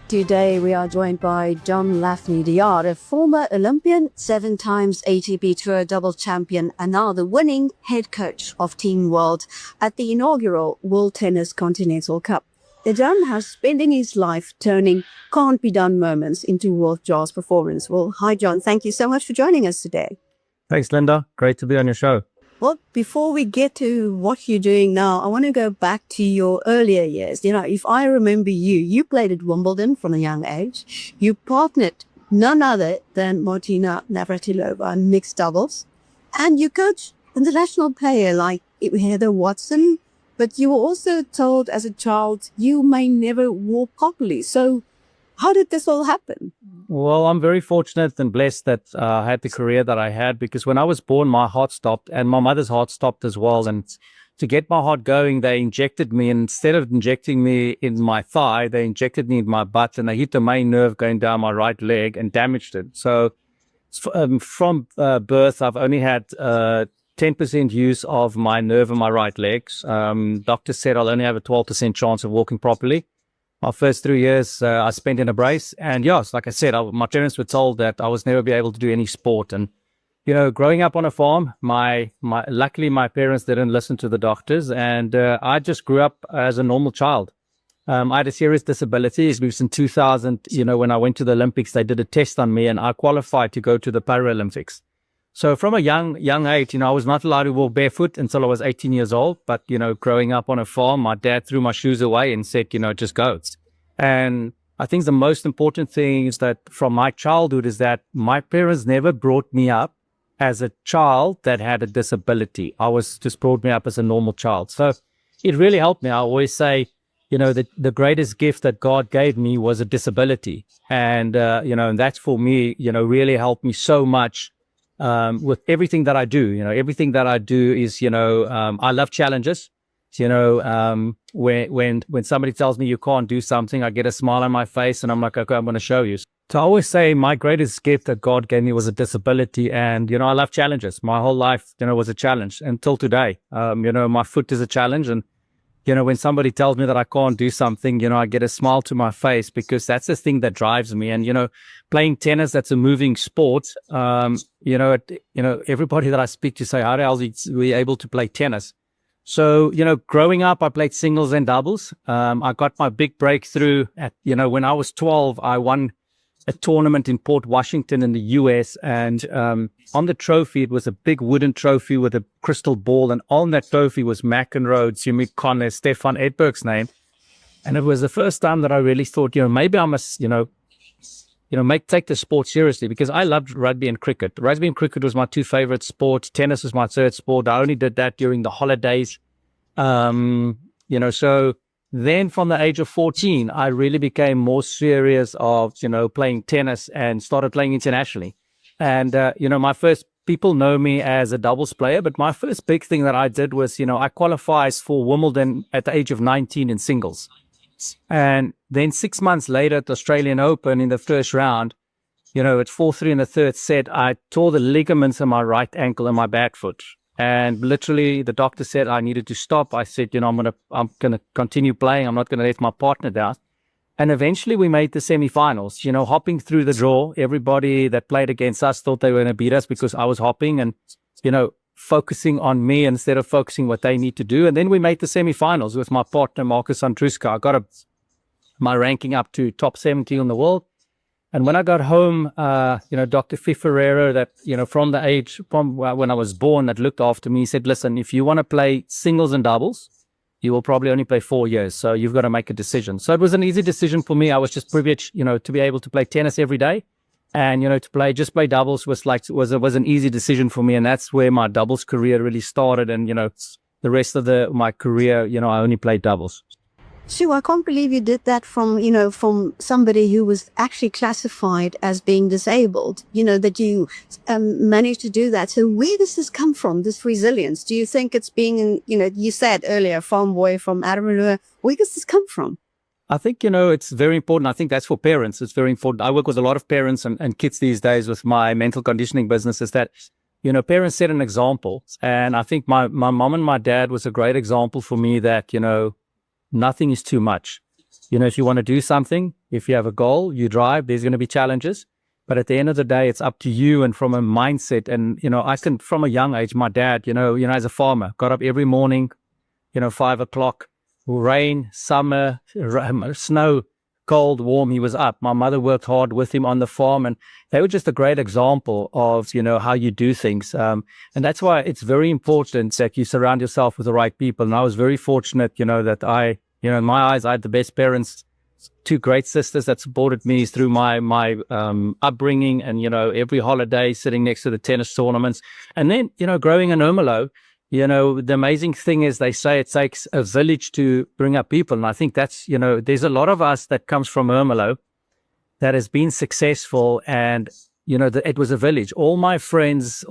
Today we are joined by John Laffnie de Jager, former Olympian, 7 times ATP Tour double champion, and now the winning head coach of Team World at the inaugural World Tennis Continental Cup. The John has spending his life turning can't be done moments into world-class performance. Well, hi John, thank you so much for joining us today. Thanks, Linda. Great to be on your show. Well, before we get to what you're doing now, I want to go back to your earlier years. You know, if I remember you played at Wimbledon from a young age. You partnered none other than Martina Navratilova in mixed doubles. And you coached international player like Heather Watson. But you were also told as a child you may never walk properly. So how did this all happen? Well, I'm very fortunate and blessed that I had the career that I had, because when I was born, my heart stopped and my mother's heart stopped as well. And to get my heart going, they injected me. And instead of injecting me in my thigh, they injected me in my butt, and they hit the main nerve going down my right leg and damaged it. So from birth, I've only had 10% use of my nerve in my right legs. Doctor said I'll only have a 12% chance of walking properly. My first 3 years I spent in a brace. And yes, like I said, my parents were told that I was never be able to do any sport. And, you know, growing up on a farm, luckily my parents didn't listen to the doctors. And I just grew up as a normal child. I had a serious disability. It was in 2000, you know, when I went to the Olympics, they did a test on me and I qualified to go to the Paralympics. So from a young age, you know, I was not allowed to walk barefoot until I was 18 years old. But, you know, growing up on a farm, my dad threw my shoes away and said, you know, just go. And I think the most important thing is that from my childhood is that my parents never brought me up as a child that had a disability. I was just brought me up as a normal child. So it really helped me. I always say, you know, that the greatest gift that God gave me was a disability. And, you know, and that's for me, you know, really helped me so much. With everything that I do, you know, everything that I do is, you know, I love challenges. You know, when somebody tells me you can't do something, I get a smile on my face and I'm like, okay, I'm going to show you. So I always say my greatest gift that God gave me was a disability. And, you know, I love challenges. My whole life, you know, was a challenge until today. You know, my foot is a challenge. And, you know, when somebody tells me that I can't do something, you know, I get a smile to my face, because that's the thing that drives me. And, you know, playing tennis, that's a moving sport. You know, everybody that I speak to say, how the hell are we able to play tennis? So, you know, growing up, I played singles and doubles. I got my big breakthrough at, you know, when I was 12, I won a tournament in Port Washington in the US. And on the trophy, it was a big wooden trophy with a crystal ball. And on that trophy was McEnroe, Jimmy Connors, Stefan Edberg's name. And it was the first time that I really thought, you know, maybe I must, take the sport seriously, because I loved rugby and cricket. Rugby and cricket was my two favorite sports. Tennis was my third sport. I only did that during the holidays. You know, so then from the age of 14, I really became more serious of, you know, playing tennis and started playing internationally. And, you know, my first people know me as a doubles player, but my first big thing that I did was, you know, I qualified for Wimbledon at the age of 19 in singles. And then 6 months later at the Australian Open in the first round, you know, at 4-3 in the third set, I tore the ligaments in my right ankle and my back foot. And literally the doctor said I needed to stop. I said, you know, I'm gonna continue playing. I'm not gonna let my partner down. And eventually we made the semifinals, you know, hopping through the draw. Everybody that played against us thought they were gonna beat us because I was hopping and, you know, focusing on me instead of focusing what they need to do. And then we made the semifinals with my partner, Marcus Andruska. I got my ranking up to top 70 in the world. And when I got home, you know, Dr. Federer, that, you know, from when I was born, that looked after me, he said, listen, if you want to play singles and doubles, you will probably only play 4 years. So you've got to make a decision. So it was an easy decision for me. I was just privileged, you know, to be able to play tennis every day. And, you know, to play doubles was an easy decision for me. And that's where my doubles career really started. And, you know, the rest of my career, you know, I only played doubles. Sue, I can't believe you did that from somebody who was actually classified as being disabled, you know, that you managed to do that. So where does this come from, this resilience? Do you think it's being, you know, you said earlier, farm boy from Ermelo, where does this come from? I think, you know, it's very important. I think that's for parents. It's very important. I work with a lot of parents and kids these days with my mental conditioning business, is that, you know, parents set an example. And I think my mom and my dad was a great example for me that, you know, nothing is too much. If you want to do something, if you have a goal, you drive, there's going to be challenges. But at the end of the day, it's up to you. And from a mindset, and, I can, from a young age, my dad, as a farmer, got up every morning, 5 o'clock, rain, summer, snow, cold, warm, he was up. My mother worked hard with him on the farm, and they were just a great example of, how you do things. And that's why it's very important that you surround yourself with the right people. And I was very fortunate, that in my eyes, I had the best parents, 2 great sisters that supported me through my upbringing, and, every holiday sitting next to the tennis tournaments. And then, growing in Ermelo, the amazing thing is they say it takes a village to bring up people. And I think that's, there's a lot of us that comes from Ermelo that has been successful, and, it was a village. All my friends'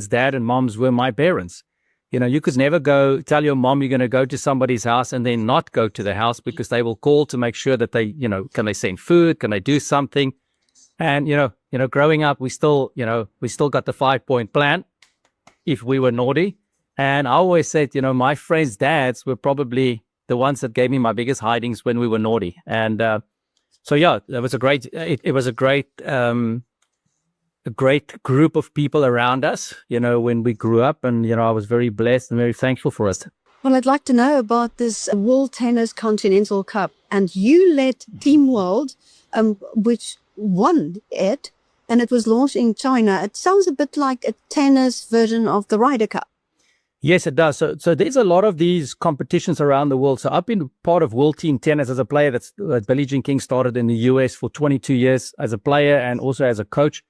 dad and moms were my parents. You could never go tell your mom you're going to go to somebody's house and then not go to the house, because they will call to make sure that they, can they send food? Can they do something? And, growing up, we still got the 5-point plan if we were naughty. And I always said, my friends' dads were probably the ones that gave me my biggest hidings when we were naughty. And so, yeah, it was a great group of people around us, when we grew up. And, I was very blessed and very thankful for us. Well, I'd like to know about this World Tennis Continental Cup. And you led Team World, which won it, and it was launched in China. It sounds a bit like a tennis version of the Ryder Cup. Yes, it does. So there's a lot of these competitions around the world. So I've been part of World Team Tennis as a player. That Billie Jean King started in the US for 22 years as a player and also as a coach.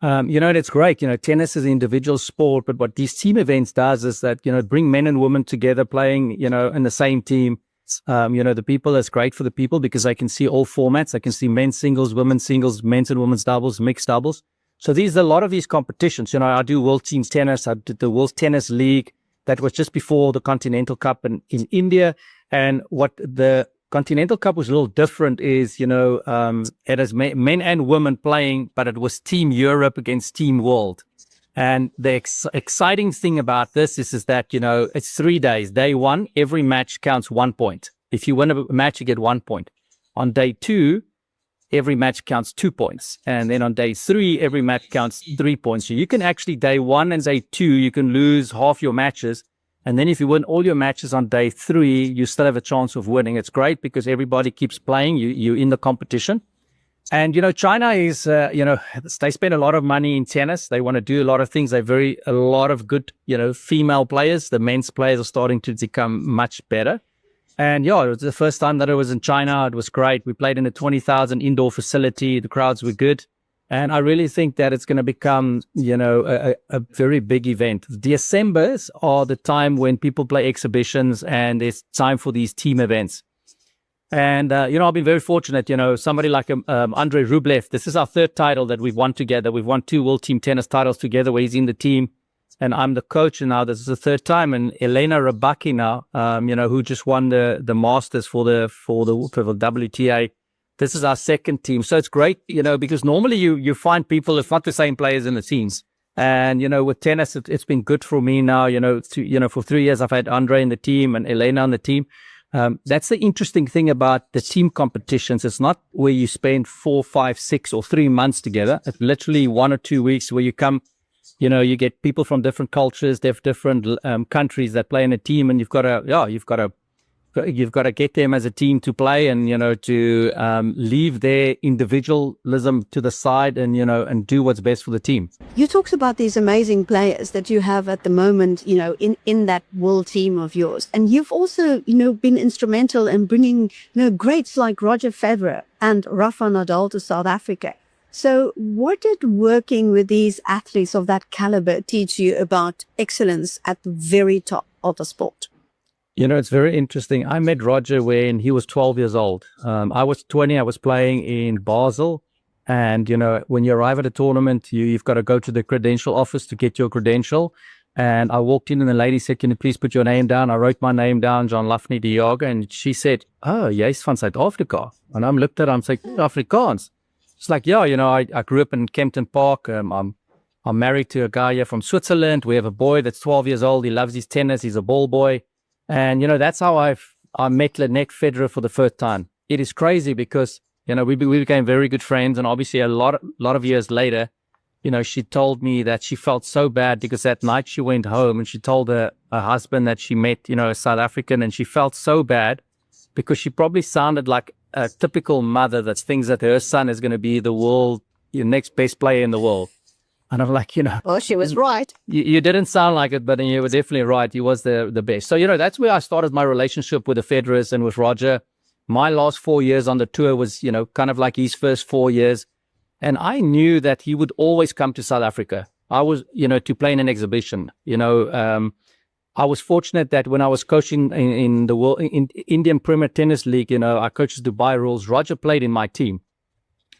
And it's great. Tennis is an individual sport, but what these team events does is that, bring men and women together playing, in the same team. The people, it's great for the people because I can see all formats. I can see men's singles, women's singles, men's and women's doubles, mixed doubles. So there's a lot of these competitions. I do World Team Tennis. I did the World Tennis League. That was just before the Continental Cup in India. And what the Continental Cup was a little different is, it has men and women playing, but it was Team Europe against Team World. And the exciting thing about this is that, it's 3 days. Day 1, every match counts 1 point. If you win a match, you get 1 point. On day 2, every match counts 2 points. And then on day 3, every match counts 3 points. So you can actually, day 1 and day 2, you can lose half your matches. And then if you win all your matches on day 3, you still have a chance of winning. It's great because everybody keeps playing. You're in the competition. And, China is, they spend a lot of money in tennis. They want to do a lot of things. A lot of good, female players. The men's players are starting to become much better. And yeah, it was the first time that I was in China. It was great. We played in a 20,000 indoor facility. The crowds were good. And I really think that it's going to become, a very big event. Decembers are the time when people play exhibitions and it's time for these team events. And, I've been very fortunate, somebody like Andrei Rublev. This is our 3rd title that we've won together. We've won 2 World Team Tennis titles together where he's in the team. And I'm the coach, and now this is the 3rd time. And Elena Rybaki now, who just won the Masters for the WTA. This is our 2nd team. So it's great, because normally you find people, it's not the same players in the teams. And, with tennis, it's been good for me now, for 3 years, I've had Andre in the team and Elena on the team. That's the interesting thing about the team competitions. It's not where you spend 4, 5, 6 or 3 months together. It's literally 1 or 2 weeks where you come, you get people from different cultures, different countries that play in a team, and you've got to get them as a team to play, and to leave their individualism to the side, and and do what's best for the team. You talked about these amazing players that you have at the moment, in that world team of yours, and you've also been instrumental in bringing greats like Roger Federer and Rafael Nadal to South Africa. So what did working with these athletes of that caliber teach you about excellence at the very top of the sport? It's very interesting. I met Roger when he was 12 years old. I was 20. I was playing in Basel. And, when you arrive at a tournament, you've got to go to the credential office to get your credential. And I walked in and the lady said, "Can you please put your name down?" I wrote my name down, John Laffnie de Jager. And she said, "Oh, jy's van Suid-Afrika." And I'm looked at her, I'm like, "Afrikaans." It's like, yeah, I grew up in Kempton Park. I'm married to a guy here from Switzerland. We have a boy that's 12 years old. He loves his tennis. He's a ball boy. And, that's how I met Federer for the first time. it is crazy because, we became very good friends. And obviously a lot of years later, she told me that she felt so bad because that night she went home and she told her husband that she met, a South African, and she felt so bad because she probably sounded like a typical mother that thinks that her son is going to be the world, next best player in the world. And I'm like, Well, she was right. You didn't sound like it, but you were definitely right. He was the best. So, that's where I started my relationship with the Federers and with Roger. My last 4 years on the tour was, kind of like his first 4 years. And I knew that he would always come to South Africa. I was, to play in an exhibition. I was fortunate that when I was coaching in the world, in Indian Premier Tennis League, I coached Dubai Rules. Roger played in my team.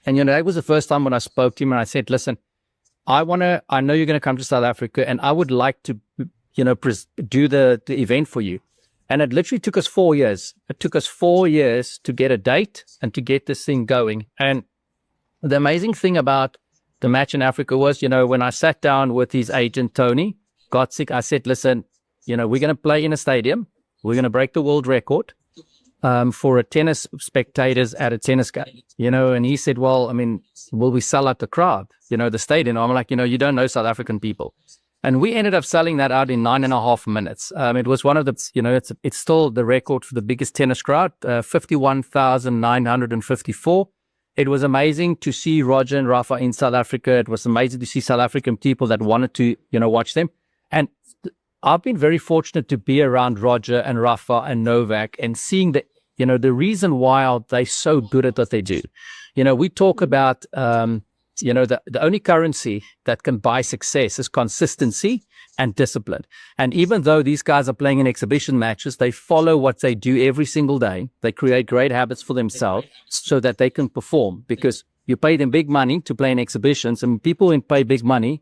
And, that was the first time when I spoke to him and I said, listen, I know you're going to come to South Africa and I would like to, do the event for you. And it literally took us 4 years. It took us 4 years to get a date and to get this thing going. And the amazing thing about the match in Africa was, when I sat down with his agent, Tony Gotzik, I said, listen, we're going to play in a stadium. We're going to break the world record for a tennis spectators at a tennis game, and he said, well, I mean, will we sell out the crowd, the stadium? I'm like, you don't know South African people. And we ended up selling that out in 9.5 minutes. It was one of the, it's still the record for the biggest tennis crowd, 51,954. It was amazing to see Roger and Rafa in South Africa. It was amazing to see South African people that wanted to, watch them. And I've been very fortunate to be around Roger and Rafa and Novak and seeing the, the reason why they're so good at what they do. We talk about, the only currency that can buy success is consistency and discipline. And even though these guys are playing in exhibition matches, they follow what they do every single day. They create great habits for themselves so that they can perform, because you pay them big money to play in exhibitions, and people who pay big money,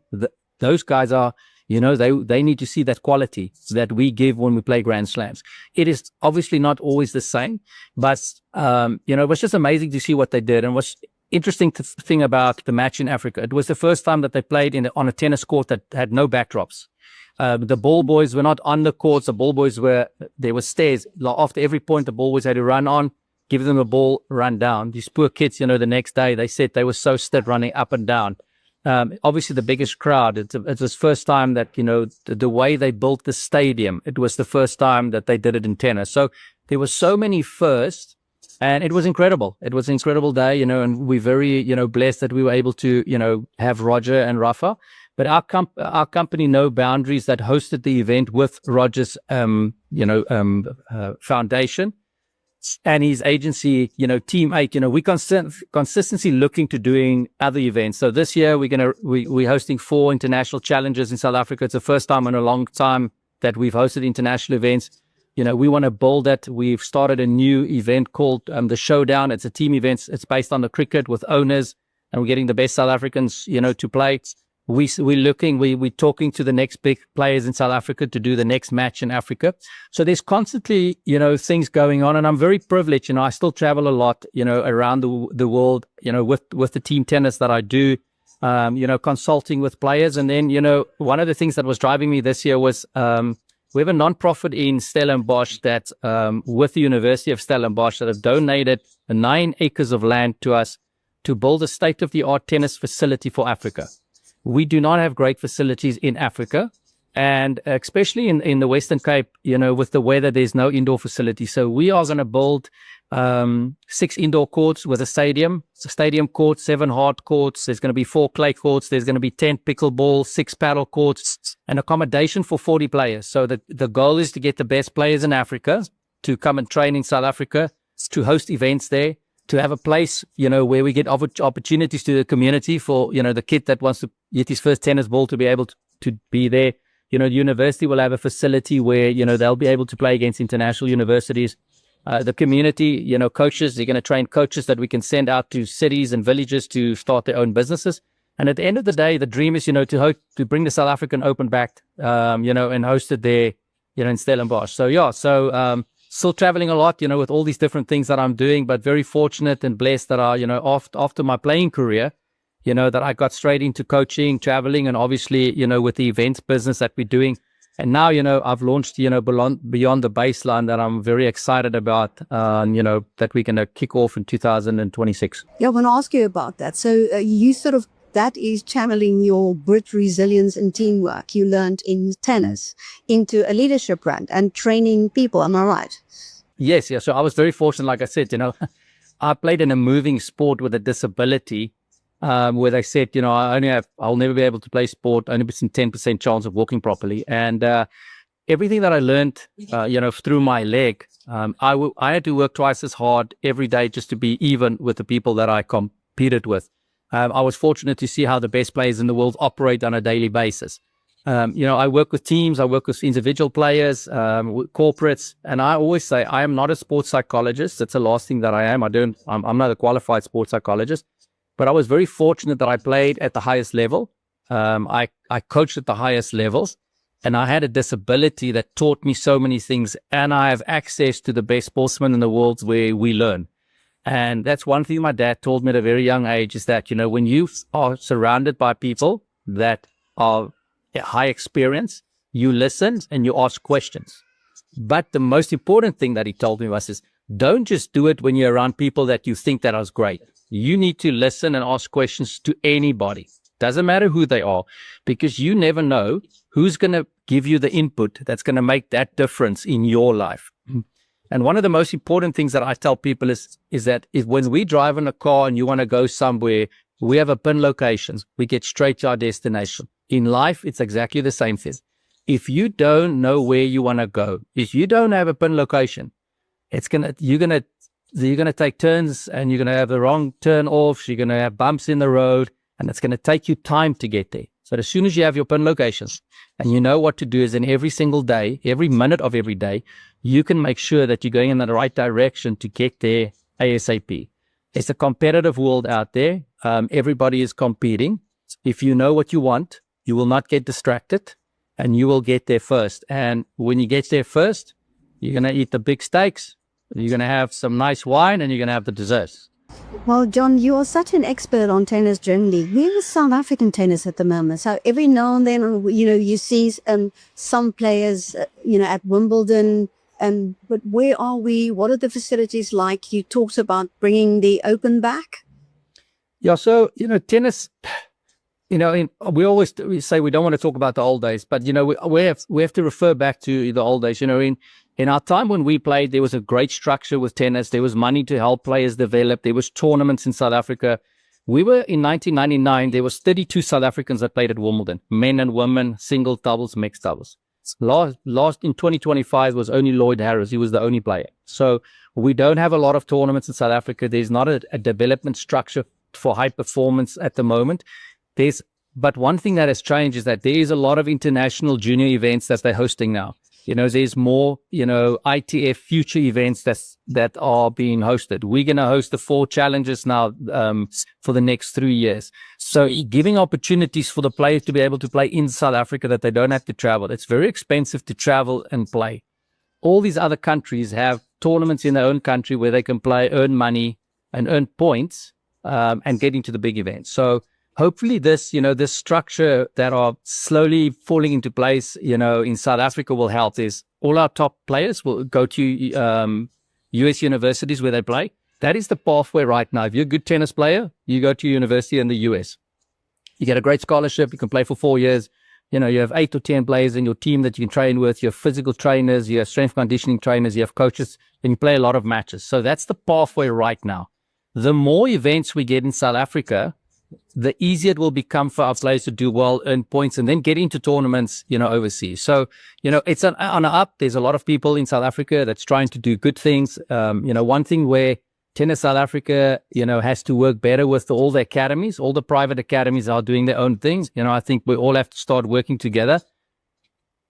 those guys are, they need to see that quality that we give when we play Grand Slams. It is obviously not always the same, but, it was just amazing to see what they did. And what's interesting thing about the match in Africa, it was the first time that they played on a tennis court that had no backdrops. The ball boys were not on the courts. The ball boys there were stairs. After every point, the ball boys had to run on, give them a ball, run down. These poor kids, the next day, they said they were so stiff running up and down. Obviously the biggest crowd. It was first time that, the way they built the stadium, it was the first time that they did it in tennis. So there were so many firsts, and it was incredible. It was an incredible day, and we're very, blessed that we were able to, have Roger and Rafa. But our company, No Boundaries, that hosted the event with Roger's, foundation and his agency, Team 8, we consistently looking to doing other events. So this year we're hosting 4 international challenges in South Africa. It's the first time in a long time that we've hosted international events. We want to build that. We've started a new event called the Showdown. It's a team event. It's based on the cricket with owners, and we're getting the best South Africans, to play. We're talking to the next big players in South Africa to do the next match in Africa. So there's constantly, things going on, and I'm very privileged. I still travel a lot, around the world, with the team tennis that I do, consulting with players. And then, one of the things that was driving me this year was, we have a nonprofit in Stellenbosch that, with the University of Stellenbosch, that have donated 9 acres of land to us to build a state-of-the-art tennis facility for Africa. We do not have great facilities in Africa, and especially in the Western Cape, with the weather, there's no indoor facility. So we are going to build 6 indoor courts with a stadium. It's a stadium court, 7 hard courts. There's going to be 4 clay courts. There's going to be 10 pickleball, 6 paddle courts, and accommodation for 40 players. So the goal is to get the best players in Africa to come and train in South Africa, to host events there, to have a place, where we get opportunities to the community for, the kid that wants to get his first tennis ball to be able to be there. The university will have a facility where, they'll be able to play against international universities. The community, coaches, they're going to train coaches that we can send out to cities and villages to start their own businesses. And at the end of the day, the dream is, to bring the South African Open back, and host it there, in Stellenbosch. So, still traveling a lot, with all these different things that I'm doing, but very fortunate and blessed that I, after my playing career, that I got straight into coaching, traveling, and obviously, with the events business that we're doing, And now, I've launched, beyond the baseline that I'm very excited about, that we're going to kick off in 2026. Yeah, I want to ask you about that. So that is channeling your grit, resilience, and teamwork you learned in tennis into a leadership brand and training people. Am I right? Yes. Yeah. So I was very fortunate. Like I said, I played in a moving sport with a disability, where they said, I'll never be able to play sport, only 10% chance of walking properly. And everything that I learned, through my leg, I had to work twice as hard every day just to be even with the people that I competed with. I was fortunate to see how the best players in the world operate on a daily basis. I work with teams, I work with individual players, with corporates, and I always say I am not a sports psychologist. That's the last thing that I am. I'm not a qualified sports psychologist, but I was very fortunate that I played at the highest level. I coached at the highest levels, and I had a disability that taught me so many things, and I have access to the best sportsmen in the world where we learn. And that's one thing my dad told me at a very young age is that, when you are surrounded by people that are high experience, you listen and you ask questions. But the most important thing that he told me was, don't just do it when you're around people that you think that are great. You need to listen and ask questions to anybody. Doesn't matter who they are, because you never know who's going to give you the input that's going to make that difference in your life. And one of the most important things that I tell people is that when we drive in a car and you want to go somewhere, we have a pin location. We get straight to our destination. In life, it's exactly the same thing. If you don't know where you want to go, if you don't have a pin location, you're gonna take turns and you're gonna have the wrong turn offs. You're gonna have bumps in the road, and it's gonna take you time to get there. So as soon as you have your pin locations and you know what to do, is in every single day, every minute of every day, you can make sure that you're going in the right direction to get there ASAP. It's a competitive world out there. Everybody is competing. If you know what you want, you will not get distracted and you will get there first. And when you get there first, you're going to eat the big steaks, you're going to have some nice wine, and you're going to have the desserts. Well, John, you are such an expert on tennis generally. Where is South African tennis at the moment? So every now and then, you see some players, at Wimbledon. But where are we? What are the facilities like? You talked about bringing the Open back. Yeah, so, tennis, we always say we don't want to talk about the old days, but, we have to refer back to the old days. In our time when we played, there was a great structure with tennis. There was money to help players develop. There was tournaments in South Africa. We were in 1999, there was 32 South Africans that played at Wimbledon, men and women, single doubles, mixed doubles. Last in 2025 was only Lloyd Harris. He was the only player. So we don't have a lot of tournaments in South Africa. There's not a development structure for high performance at the moment. But one thing that has changed is that there is a lot of international junior events that they're hosting now. There's more, ITF future events that are being hosted. We're going to host the 4 challenges now for the next 3 years. So giving opportunities for the players to be able to play in South Africa, that they don't have to travel. It's very expensive to travel and play. All these other countries have tournaments in their own country where they can play, earn money and earn points and get into the big events. So hopefully this structure that are slowly falling into place, in South Africa will help. All our top players will go to US universities where they play. That is the pathway right now. If you're a good tennis player, you go to university in the US. You get a great scholarship. You can play for 4 years. You have 8 or 10 players in your team that you can train with. You have physical trainers, you have strength conditioning trainers, you have coaches, and you play a lot of matches. So that's the pathway right now. The more events we get in South Africa, the easier it will become for our players to do well, earn points, and then get into tournaments, overseas. So, it's on an up. There's a lot of people in South Africa that's trying to do good things. One thing where Tennis South Africa, has to work better with all the academies. All the private academies are doing their own things. I think we all have to start working together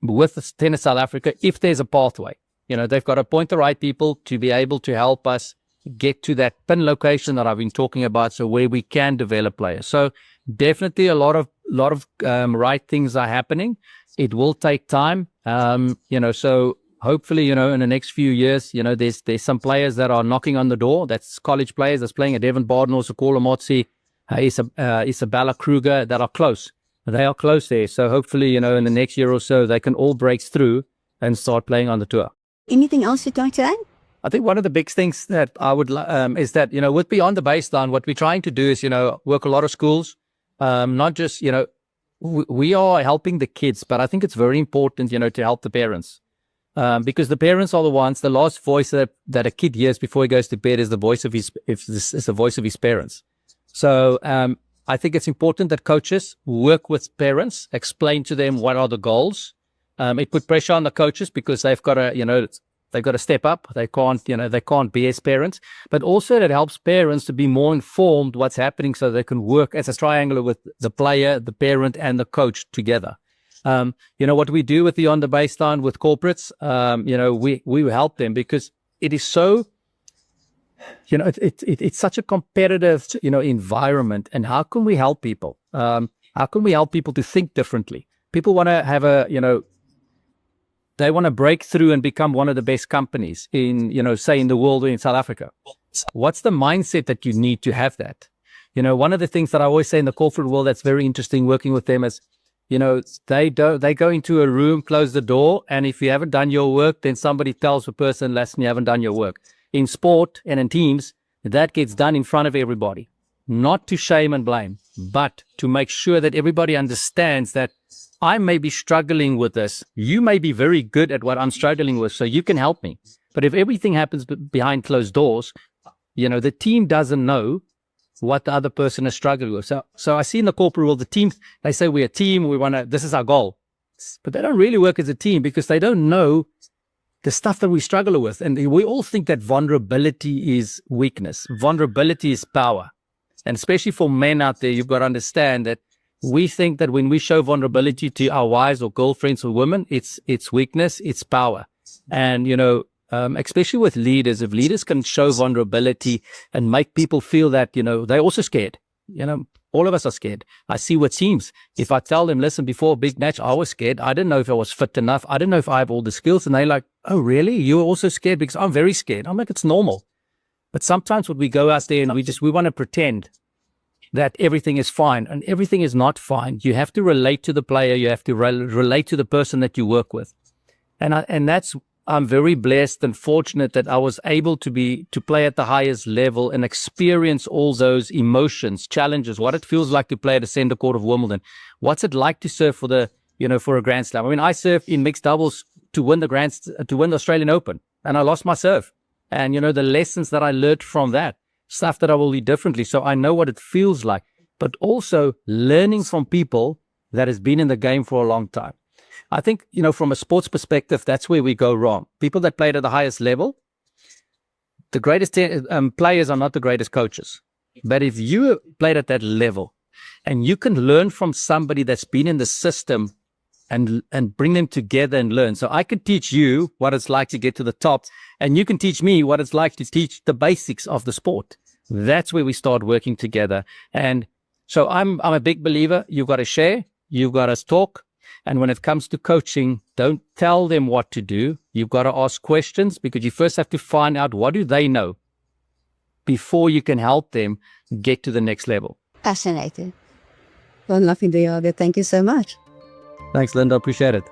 with Tennis South Africa if there's a pathway. They've got to appoint the right people to be able to help us get to that pin location that I've been talking about, so where we can develop players. So definitely a lot of right things are happening. It will take time, so hopefully, in the next few years, there's some players that are knocking on the door. That's college players that's playing at Devon Barden, Sekolo Motsi, Isabella Kruger, that are close. they are close there. So hopefully, in the next year or so, they can all break through and start playing on the tour. Anything else you'd like to add? I think one of the big things that I would is that, with Beyond the Baseline, what we're trying to do is, work a lot of schools, not just, we are helping the kids, but I think it's very important, to help the parents. Because the parents are the ones, the last voice that a kid hears before he goes to bed is the voice of his parents. So I think it's important that coaches work with parents, explain to them what are the goals. It put pressure on the coaches because they've got to step up. They can't be as parents, but also it helps parents to be more informed what's happening so they can work as a triangle with the player, the parent, and the coach together. What we do with the On the Baseline with corporates, we help them because it is so, it's such a competitive, environment. And how can we help people? How can we help people to think differently? People want to have they want to break through and become one of the best companies in, say in the world or in South Africa. What's the mindset that you need to have that? One of the things that I always say in the corporate world that's very interesting working with them is, they go into a room, close the door, and if you haven't done your work, then somebody tells the person, listen, you haven't done your work. In sport and in teams, that gets done in front of everybody, not to shame and blame, but to make sure that everybody understands that I may be struggling with this. You may be very good at what I'm struggling with, so you can help me. But if everything happens behind closed doors, the team doesn't know what the other person is struggling with. So I see in the corporate world, the team, they say we're a team, this is our goal. But they don't really work as a team because they don't know the stuff that we struggle with. And we all think that vulnerability is weakness. Vulnerability is power. And especially for men out there, you've got to understand that we think that when we show vulnerability to our wives or girlfriends or women, it's weakness, it's power. And, especially with leaders, if leaders can show vulnerability and make people feel that, they're also scared. All of us are scared. I see with teams. If I tell them, listen, before a big match, I was scared. I didn't know if I was fit enough. I didn't know if I have all the skills. And they're like, oh, really? You're also scared? Because I'm very scared. I'm like, it's normal. But sometimes when we go out there and we want to pretend that everything is fine, and everything is not fine. You have to relate to the player. You have to relate to the person that you work with. And I'm very blessed and fortunate that I was able to play at the highest level and experience all those emotions, challenges, what it feels like to play at the center court of Wimbledon. What's it like to serve for a Grand Slam? I mean, I served in mixed doubles to win the Australian Open, and I lost my serve. And, the lessons that I learned from that, stuff that I will do differently. So I know what it feels like, but also learning from people that has been in the game for a long time. I think, from a sports perspective, that's where we go wrong. People that played at the highest level, the greatest players are not the greatest coaches. But if you played at that level and you can learn from somebody that's been in the system and bring them together and learn. So I could teach you what it's like to get to the top, and you can teach me what it's like to teach the basics of the sport. That's where we start working together. And so I'm a big believer. You've got to share, you've got to talk. And when it comes to coaching, don't tell them what to do. You've got to ask questions because you first have to find out what do they know before you can help them get to the next level. Fascinating. John Laffnie de Jager, thank you so much. Thanks, Linda. Appreciate it.